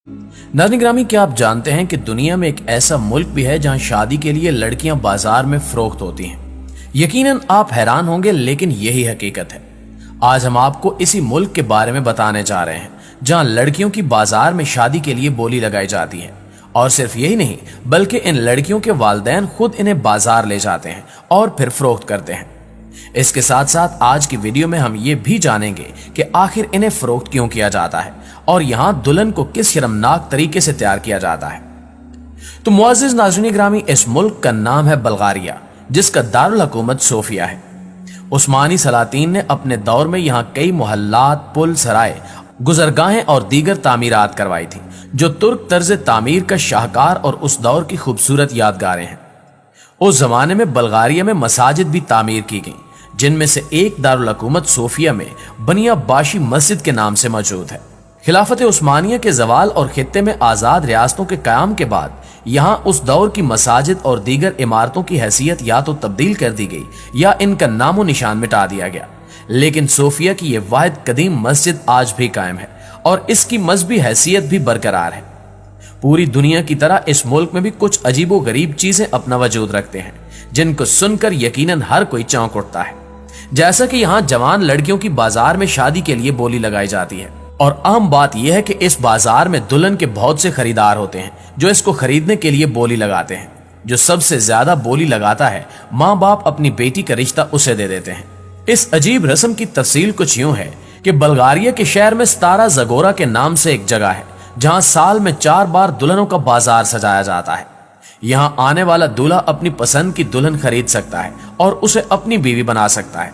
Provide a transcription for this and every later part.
नाज़रीन ग्रामी, क्या आप जानते हैं कि दुनिया में एक ऐसा मुल्क भी है जहां शादी के लिए लड़कियां बाजार में फरोख्त होती हैं। यकीनन आप हैरान होंगे, लेकिन यही हकीकत है। आज हम आपको इसी मुल्क के बारे में बताने जा रहे हैं जहां लड़कियों की बाजार में शादी के लिए बोली लगाई जाती है। और सिर्फ यही नहीं, बल्कि इन लड़कियों के वालिदैन खुद इन्हें बाजार ले जाते हैं और फिर फरोख्त करते हैं। इसके साथ साथ आज की वीडियो में हम ये भी जानेंगे कि आखिर इन्हें फरोख्त क्यों किया जाता है और यहाँ दुल्हन को किस शर्मनाक तरीके से तैयार किया जाता है। तो मुअज़्ज़िज़ नाज़रीन ग्रामी, इस मुल्क का नाम है बल्गारिया, जिसका दारुल हुकूमत सोफिया है। उस्मानी सलातीन ने अपने दौर में यहाँ कई मोहल्लात, पुल, सराय, गुजरगाहें और दीगर तामीरात करवाई थी, जो तुर्क तर्ज तामीर का शाहकार और उस दौर की खूबसूरत यादगारें हैं। उस जमाने में बल्गारिया में मसाजिद भी तामीर की गई, जिनमें से एक दारुल हुकूमत सोफिया में बनियाबाशी मस्जिद के नाम से मौजूद है। खिलाफत उस्मानिया के जवाल और खित्ते में आज़ाद रियासतों के क़याम के बाद यहाँ उस दौर की मसाजिद और दीगर इमारतों की हैसियत या तो तब्दील कर दी गई या इनका नामो निशान मिटा दिया गया। लेकिन सोफिया की ये वाहिद कदीम मस्जिद आज भी कायम है और इसकी मजहबी हैसियत भी बरकरार है। पूरी दुनिया की तरह इस मुल्क में भी कुछ अजीबो गरीब चीजें अपना वजूद रखते हैं, जिनको सुनकर यकीनन हर कोई चौंक उठता है। जैसा कि यहाँ जवान लड़कियों की बाजार में शादी के लिए बोली लगाई जाती है, और अहम बात यह है कि इस बाजार में दुल्हन के बहुत से खरीदार होते हैं जो इसको खरीदने के लिए बोली लगाते हैं। जो सबसे ज्यादा बोली लगाता है, माँ बाप अपनी बेटी का रिश्ता उसे दे देते हैं। इस अजीब रस्म की तफसील कुछ यूं है कि बल्गारिया के शहर में स्तारा ज़गोरा के नाम से एक जगह है, जहां साल में 4 बार दुल्हनों का बाजार सजाया जाता है। यहां आने वाला दूल्हा अपनी पसंद की दुल्हन खरीद सकता है और उसे अपनी बीवी बना सकता है।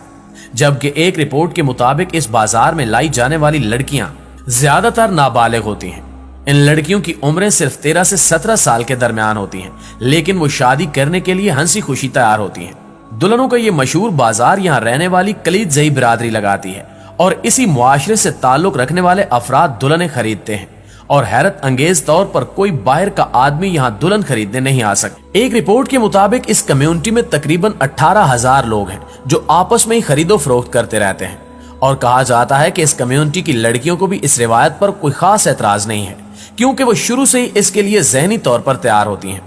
जबकि एक रिपोर्ट के मुताबिक इस बाजार में लाई जाने वाली लड़कियां ज्यादातर नाबालिग होती हैं। इन लड़कियों की उम्रें सिर्फ 13 से 17 साल के दरमियान होती हैं, लेकिन वो शादी करने के लिए हंसी खुशी तैयार होती हैं। दुल्हनों का ये मशहूर बाजार यहाँ रहने वाली कलीदज़ई बिरादरी लगाती है और इसी मुआशरे से ताल्लुक रखने वाले अफराद दुल्हनें खरीदते हैं। और हैरत अंगेज तौर पर कोई बाहर का आदमी यहाँ दुल्हन खरीदने नहीं आ सकता। एक रिपोर्ट के मुताबिक इस कम्युनिटी में तकरीबन 18,000 लोग हैं जो आपस में ही खरीदो फरोख्त करते रहते हैं। और कहा जाता है कि इस कम्युनिटी की लड़कियों को भी इस रिवायत पर कोई खास एतराज नहीं है, क्योंकि वो शुरू से ही इसके लिए ज़हनी तौर पर तैयार होती हैं।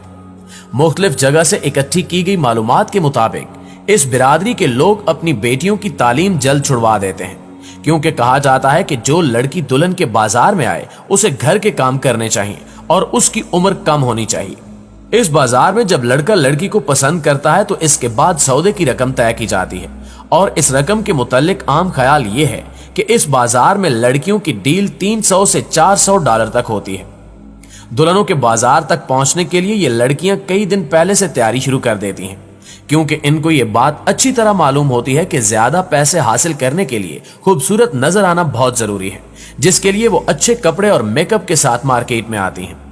मुख्तलिफ जगह से इकट्ठी की गई मालूमात के मुताबिक इस बिरादरी के लोग अपनी बेटियों की तालीम जल्द छुड़वा देते हैं, क्योंकि कहा जाता है कि जो लड़की दुल्हन के बाजार में आए उसे घर के काम करने चाहिए और उसकी उम्र कम होनी चाहिए। इस बाजार में जब लड़का लड़की को पसंद करता है तो इसके बाद सौदे की रकम तय की जाती है, और इस रकम के मुतालिक आम ख्याल ये है कि इस बाजार में लड़कियों की डील 300 से 400 डॉलर तक होती है। दुल्हनों के बाजार तक पहुंचने के लिए ये लड़कियां कई दिन पहले से तैयारी शुरू कर देती हैं, क्योंकि इनको ये बात अच्छी तरह मालूम होती है कि ज्यादा पैसे हासिल करने के लिए खूबसूरत नजर आना बहुत जरूरी है, जिसके लिए वो अच्छे कपड़े और मेकअप के साथ मार्केट में आती हैं।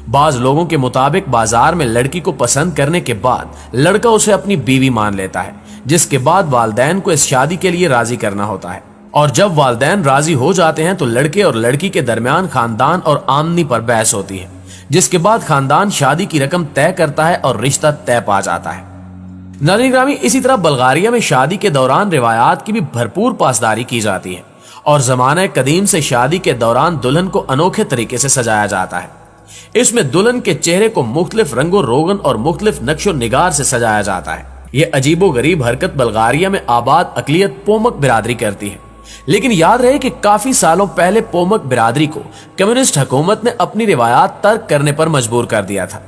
बाज लोगों के मुताबिक बाजार में लड़की को पसंद करने के बाद लड़का उसे अपनी बीवी मान लेता है, जिसके बाद वालिदैन को इस शादी के लिए राजी करना होता है। और जब वालिदैन राजी हो जाते हैं तो लड़के और लड़की के दरमियान खानदान और आमदनी पर बहस होती है, जिसके बाद खानदान शादी की रकम तय करता है और रिश्ता तय पा जाता है। नाज़रीन ग्रामी, इसी तरह बल्गारिया में शादी के दौरान रिवायात की भी भरपूर पासदारी की जाती है और ज़माने कदीम से शादी के दौरान दुल्हन को अनोखे तरीके से सजाया जाता है। इसमें दुल्हन के चेहरे को मुख्तलिफ रंगो रोगन और मुख्तलिफ नक्शो निगार से सजाया जाता है। यह अजीबो गरीब हरकत बल्गारिया में आबाद अकलियत पोमक बिरादरी करती है। लेकिन याद रहे कि काफी सालों पहले पोमक बिरादरी को कम्युनिस्ट हुकूमत ने अपनी रिवायात तर्क करने पर मजबूर कर दिया था।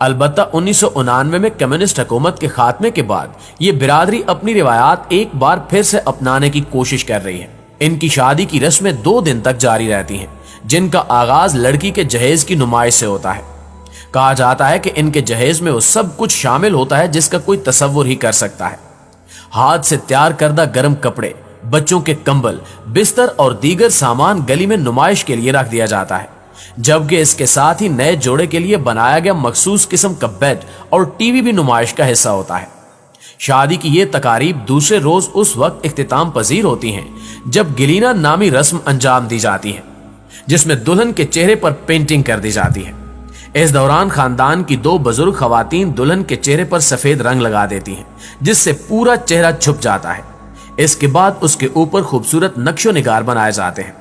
अलबत्ता 1999 में कम्युनिस्ट हुकूमत के खात्मे के बाद ये बिरादरी अपनी रिवायात एक बार फिर से अपनाने की कोशिश कर रही है। इनकी शादी की रस्में 2 दिन तक जारी रहती हैं, जिनका आगाज लड़की के जहेज की नुमाइश से होता है। कहा जाता है कि इनके जहेज में वो सब कुछ शामिल होता है जिसका कोई तसव्वुर ही कर सकता है। हाथ से तैयार करदा गर्म कपड़े, बच्चों के कंबल, बिस्तर और दीगर सामान गली में नुमाइश के लिए रख दिया जाता है, जबकि इसके साथ ही नए जोड़े के लिए बनाया गया मखसूस किस्म का बेड और टीवी भी नुमाइश का हिस्सा होता है। शादी की ये तकारीब दूसरे रोज उस वक्त इख्तिताम पजीर होती हैं जब गिलीना नामी रस्म अंजाम दी जाती है, जिसमें दुल्हन के चेहरे पर पेंटिंग कर दी जाती है। इस दौरान खानदान की 2 बुजुर्ग खवातीन दुल्हन के चेहरे पर सफेद रंग लगा देती हैं, जिससे पूरा चेहरा छुप जाता है। इसके बाद उसके ऊपर खूबसूरत नक्शो निगार बनाए जाते हैं।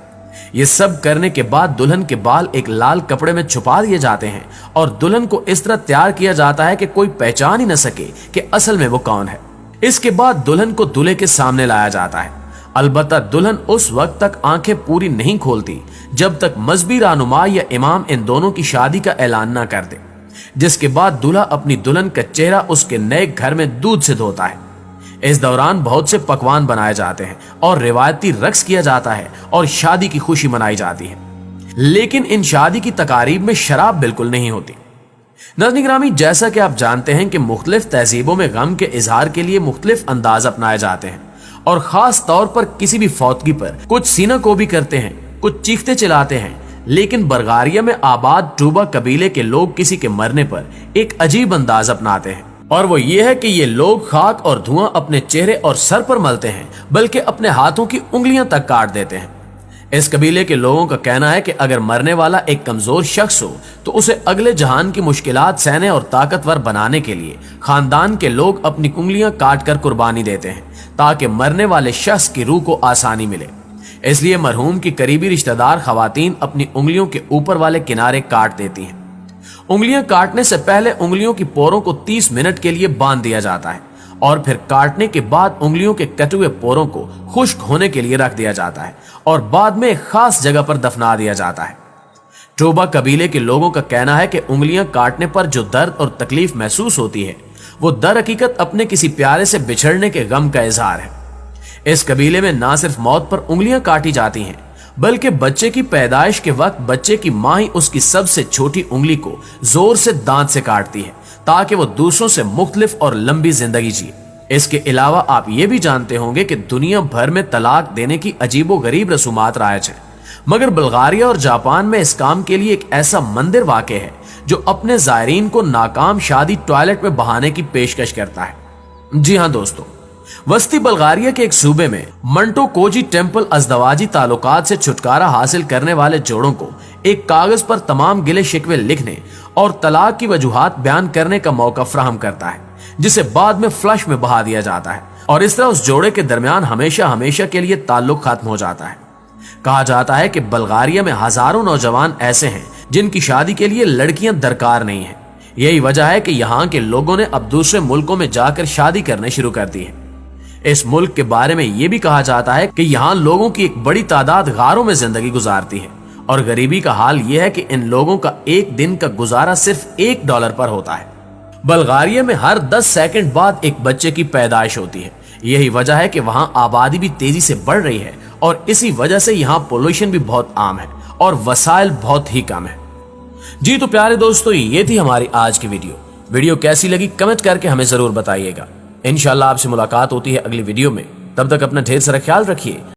ये सब करने के बाद दुल्हन के बाल एक लाल कपड़े में छुपा दिए जाते हैं और दुल्हन को इस तरह तैयार किया जाता है कि कोई पहचान ही न सके कि असल में वो कौन है। इसके बाद दुल्हन को दूल्हे के सामने लाया जाता है। अलबत्ता दुल्हन उस वक्त तक आंखें पूरी नहीं खोलती जब तक मजहबी रहनुमा या इमाम इन दोनों की शादी का ऐलान न कर दे, जिसके बाद दूल्हा अपनी दुल्हन का चेहरा उसके नए घर में दूध से धोता है। इस दौरान बहुत से पकवान बनाए जाते हैं और रिवायती रक्स किया जाता है और शादी की खुशी मनाई जाती है। लेकिन इन शादी की तकारीब में शराब बिल्कुल नहीं होती। नाज़रीन ग्रामी, जैसा कि आप जानते हैं कि मुख्तलिफ तहजीबों में गम के इजहार के लिए मुख्तलिफ अंदाज अपनाए जाते हैं और खास तौर पर किसी भी फौतगी पर कुछ सीना को भी करते हैं, कुछ चीखते चिल्लाते हैं। लेकिन बल्गारिया में आबाद ट्रूबा कबीले के लोग किसी के मरने पर एक अजीब अंदाज अपनाते हैं, और वो ये है कि ये लोग खाक और धुआं अपने चेहरे और सर पर मलते हैं, बल्कि अपने हाथों की उंगलियां तक काट देते हैं। इस कबीले के लोगों का कहना है कि अगर मरने वाला एक कमजोर शख्स हो तो उसे अगले जहान की मुश्किलात सहने और ताकतवर बनाने के लिए खानदान के लोग अपनी उंगलियां काट कर कुर्बानी देते हैं ताकि मरने वाले शख्स की रूह को आसानी मिले। इसलिए मरहूम की करीबी रिश्तेदार खवातीन अपनी उंगलियों के ऊपर वाले किनारे काट देती हैं। उंगलियां काटने से पहले उंगलियों की पोरों को 30 मिनट के लिए बांध दिया जाता है और फिर काटने के बाद उंगलियों के कटे हुए पोरों को खुश्क होने के लिए रख दिया जाता है और बाद में एक खास जगह पर दफना दिया जाता है। ट्रूबा कबीले के लोगों का कहना है कि उंगलियां काटने पर जो दर्द और तकलीफ महसूस होती है वो दर हकीकत अपने किसी प्यारे से बिछड़ने के गम का इजहार है। इस कबीले में ना सिर्फ मौत पर उंगलियां काटी जाती हैं, बल्कि बच्चे की पैदाइश के वक्त बच्चे की मां ही उसकी सबसे छोटी उंगली को जोर से दांत से काटती है ताकि वो दूसरों से मुख्तलिफ और लंबी जिंदगी जिए। इसके अलावा आप ये भी जानते होंगे कि दुनिया भर में तलाक देने की अजीबो गरीब रसूमात राइज है, मगर बल्गारिया और जापान में इस काम के लिए एक ऐसा मंदिर वाक़ है जो अपने ज़ायरीन को नाकाम शादी टॉयलेट में बहाने की पेशकश करता है। जी हाँ दोस्तों, वस्ती बल्गारिया के एक सूबे में मंटो कोजी टेम्पल अज़दवाजी ताल्लुकात से छुटकारा हासिल करने वाले जोड़ों को एक कागज पर तमाम गिले शिकवे लिखने और तलाक की वजूहात बयान करने का मौका फराहम करता है, जिसे बाद में फ्लश में बहा दिया जाता है और इस तरह उस जोड़े के दरमियान हमेशा हमेशा के लिए ताल्लुक खत्म हो जाता है। कहा जाता है कि बल्गारिया में हजारों नौजवान ऐसे हैं जिनकी शादी के लिए लड़कियां दरकार नहीं है। यही वजह है कि यहाँ के लोगों ने अब दूसरे मुल्कों में जाकर शादी करने शुरू कर दी है। इस मुल्क के बारे में यह भी कहा जाता है कि यहाँ लोगों की एक बड़ी तादाद गारों में जिंदगी गुजारती है और गरीबी का हाल यह है कि इन लोगों का एक दिन का गुजारा सिर्फ $1 पर होता है। बल्गारिया में हर 10 सेकंड बाद एक बच्चे की पैदाइश होती है। यही वजह है कि वहाँ आबादी भी तेजी से बढ़ रही है और इसी वजह से यहाँ पोल्यूशन भी बहुत आम है और वसाइल बहुत ही कम है। जी तो प्यारे दोस्तों, ये थी हमारी आज की वीडियो कैसी लगी कमेंट करके हमें जरूर बताइएगा। इंशाल्लाह आपसे मुलाकात होती है अगली वीडियो में। तब तक अपना ढेर सारा ख्याल रखिए।